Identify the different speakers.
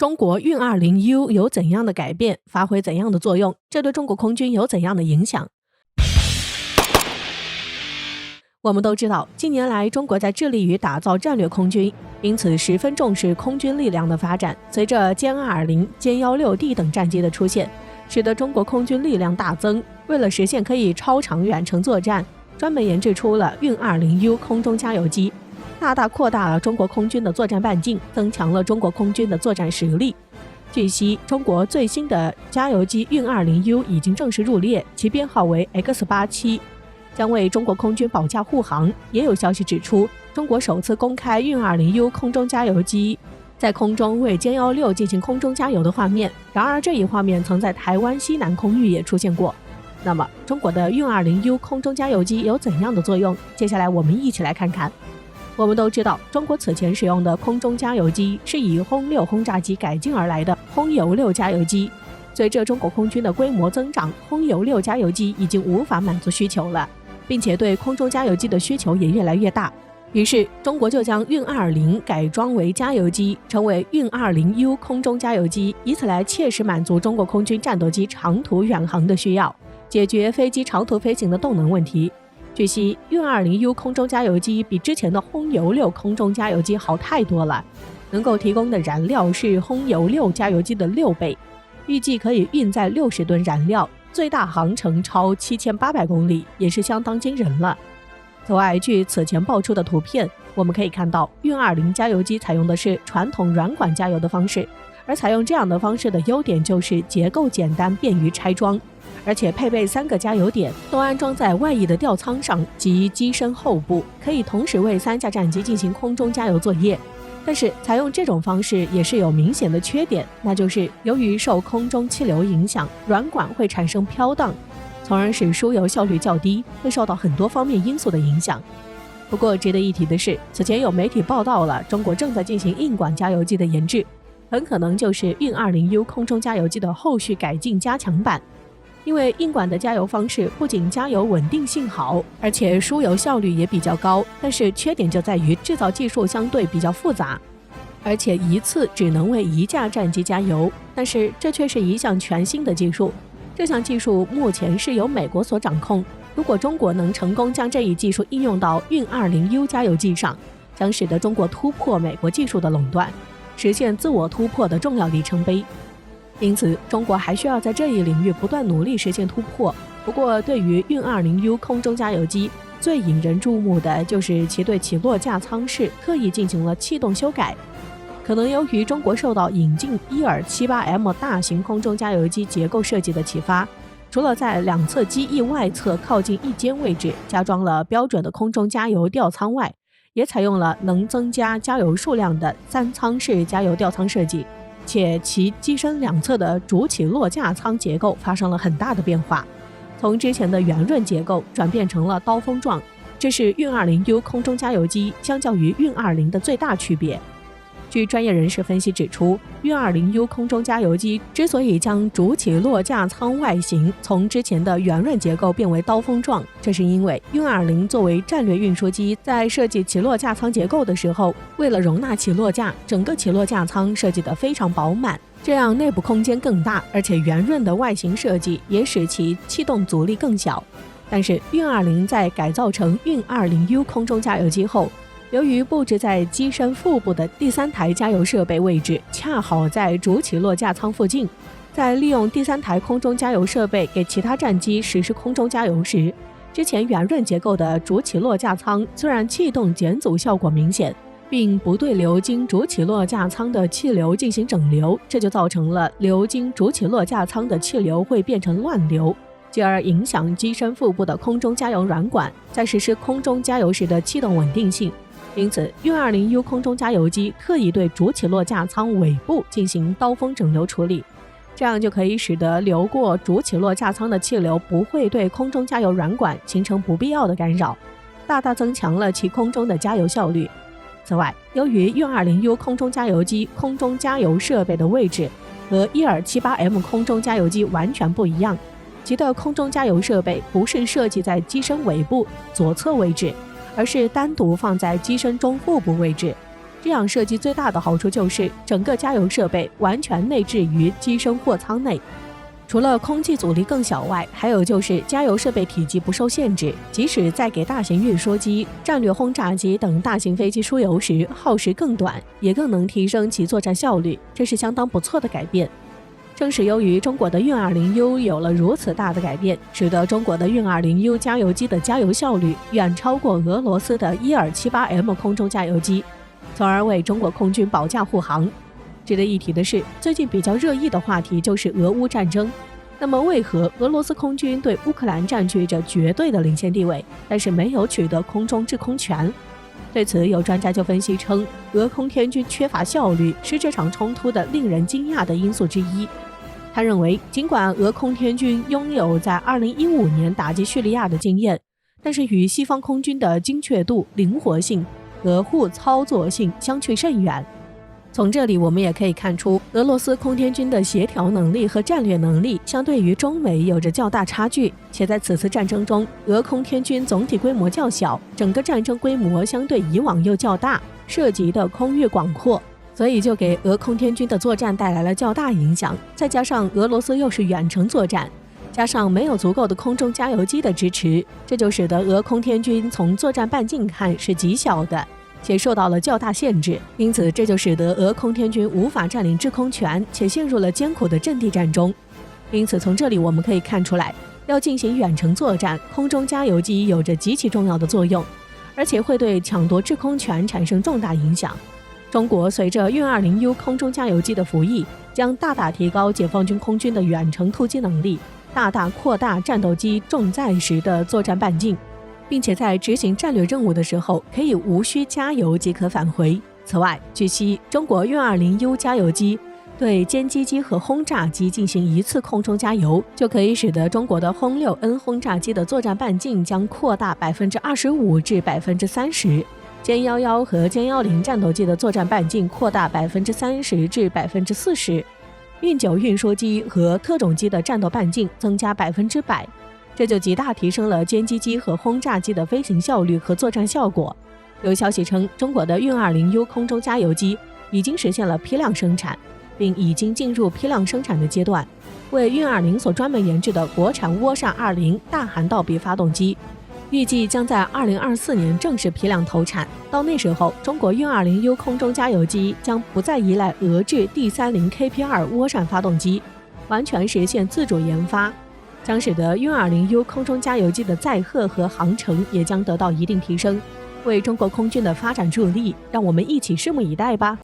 Speaker 1: 中国运 20U 有怎样的改变，发挥怎样的作用？这对中国空军有怎样的影响？我们都知道，近年来中国在致力于打造战略空军，因此十分重视空军力量的发展。随着歼220、歼 16D 等战机的出现，使得中国空军力量大增。为了实现可以超长远程作战，专门研制出了运 20U 空中加油机，大大扩大了中国空军的作战半径，增强了中国空军的作战实力。据悉，中国最新的加油机运 20U 已经正式入列，其编号为 X87， 将为中国空军保驾护航。也有消息指出，中国首次公开运 20U 空中加油机在空中为歼16进行空中加油的画面，然而这一画面曾在台湾西南空域也出现过。那么，中国的运 20U 空中加油机有怎样的作用？接下来我们一起来看看。我们都知道，中国此前使用的空中加油机是以轰6轰炸机改进而来的轰油6加油机。随着中国空军的规模增长，轰油6加油机已经无法满足需求了，并且对空中加油机的需求也越来越大。于是，中国就将运20改装为加油机，成为运 20U 空中加油机，以此来切实满足中国空军战斗机长途远航的需要，解决飞机长途飞行的动能问题。据悉，运 20U 空中加油机比之前的轰油6空中加油机好太多了，能够提供的燃料是轰油6加油机的6倍，预计可以运载60吨燃料，最大航程超7800公里，也是相当惊人了。此外，据此前爆出的图片，我们可以看到运20加油机采用的是传统软管加油的方式，而采用这样的方式的优点就是结构简单，便于拆装，而且配备3个加油点，都安装在外翼的吊舱上及机身后部，可以同时为3架战机进行空中加油作业。但是采用这种方式也是有明显的缺点，那就是由于受空中气流影响，软管会产生飘荡，从而使输油效率较低，会受到很多方面因素的影响。不过值得一提的是，此前有媒体报道了中国正在进行硬管加油机的研制，很可能就是运 20U 空中加油机的后续改进加强版。因为硬管的加油方式不仅加油稳定性好，而且输油效率也比较高，但是缺点就在于制造技术相对比较复杂，而且一次只能为1架战机加油。但是这却是一项全新的技术，这项技术目前是由美国所掌控。如果中国能成功将这一技术应用到运 20U 加油机上，将使得中国突破美国技术的垄断，实现自我突破的重要里程碑。因此，中国还需要在这一领域不断努力实现突破。不过，对于运 20U 空中加油机，最引人注目的就是其对起落架舱室特意进行了气动修改。可能由于中国受到引进伊尔 78M 大型空中加油机结构设计的启发，除了在两侧机翼外侧靠近翼尖位置加装了标准的空中加油吊舱外，也采用了能增加加油数量的3舱式加油吊舱设计，且其机身两侧的主起落架舱结构发生了很大的变化，从之前的圆润结构转变成了刀锋状，这是运 20U 空中加油机相较于运20的最大区别。据专业人士分析指出，运 20U 空中加油机之所以将主起落架舱外形从之前的圆润结构变为刀锋状，这是因为运20作为战略运输机，在设计起落架舱结构的时候，为了容纳起落架，整个起落架舱设计得非常饱满，这样内部空间更大，而且圆润的外形设计也使其气动阻力更小。但是运20在改造成运 20U 空中加油机后，由于布置在机身腹部的第3台加油设备位置恰好在主起落架舱附近，在利用第3台空中加油设备给其他战机实施空中加油时，之前圆润结构的主起落架舱虽然气动减阻效果明显，并不对流经主起落架舱的气流进行整流，这就造成了流经主起落架舱的气流会变成乱流，继而影响机身腹部的空中加油软管在实施空中加油时的气动稳定性。因此，运 20U 空中加油机特意对主起落架舱尾部进行刀锋整流处理，这样就可以使得流过主起落架舱的气流不会对空中加油软管形成不必要的干扰，大大增强了其空中的加油效率。此外，由于运 20U 空中加油机空中加油设备的位置和伊尔 78M 空中加油机完全不一样，其的空中加油设备不是设计在机身尾部左侧位置，而是单独放在机身中腹部位置，这样设计最大的好处就是整个加油设备完全内置于机身货舱内。除了空气阻力更小外，还有就是加油设备体积不受限制，即使在给大型运输机、战略轰炸机等大型飞机输油时，耗时更短，也更能提升其作战效率，这是相当不错的改变。正是由于中国的运 20U 有了如此大的改变，使得中国的运 20U 加油机的加油效率远超过俄罗斯的伊尔 78M 空中加油机，从而为中国空军保驾护航。值得一提的是，最近比较热议的话题就是俄乌战争。那么为何俄罗斯空军对乌克兰占据着绝对的领先地位，但是没有取得空中制空权？对此，有专家就分析称，俄空天军缺乏效率是这场冲突的令人惊讶的因素之一。他认为，尽管俄空天军拥有在2015年打击叙利亚的经验，但是与西方空军的精确度、灵活性和互操作性相去甚远。从这里我们也可以看出，俄罗斯空天军的协调能力和战略能力相对于中美有着较大差距，且在此次战争中，俄空天军总体规模较小，整个战争规模相对以往又较大，涉及的空域广阔，所以就给俄空天军的作战带来了较大影响。再加上俄罗斯又是远程作战，加上没有足够的空中加油机的支持，这就使得俄空天军从作战半径看是极小的，且受到了较大限制，因此这就使得俄空天军无法占领制空权，且陷入了艰苦的阵地战中。因此从这里我们可以看出来，要进行远程作战，空中加油机有着极其重要的作用，而且会对抢夺制空权产生重大影响。中国随着运 20U 空中加油机的服役，将大大提高解放军空军的远程突击能力，大大扩大战斗机重载时的作战半径，并且在执行战略任务的时候可以无需加油即可返回。此外，据悉，中国运 20U 加油机对歼击机和轰炸机进行一次空中加油，就可以使得中国的轰 6N 轰炸机的作战半径将扩大 25% 至 30%， 歼11和歼10战斗机的作战半径扩大 30% 至 40%， 运9运输机和特种机的战斗半径增加 100%，这就极大提升了歼击机和轰炸机的飞行效率和作战效果。有消息称，中国的运 20U 空中加油机已经实现了批量生产，并已经进入批量生产的阶段，为运20所专门研制的国产涡扇20大涵道比发动机，预计将在2024年正式批量投产。到那时候，中国运 20U 空中加油机将不再依赖俄制 D30KP2 涡扇发动机，完全实现自主研发，将使得运 20U 空中加油机的载荷和航程也将得到一定提升，为中国空军的发展助力。让我们一起拭目以待吧。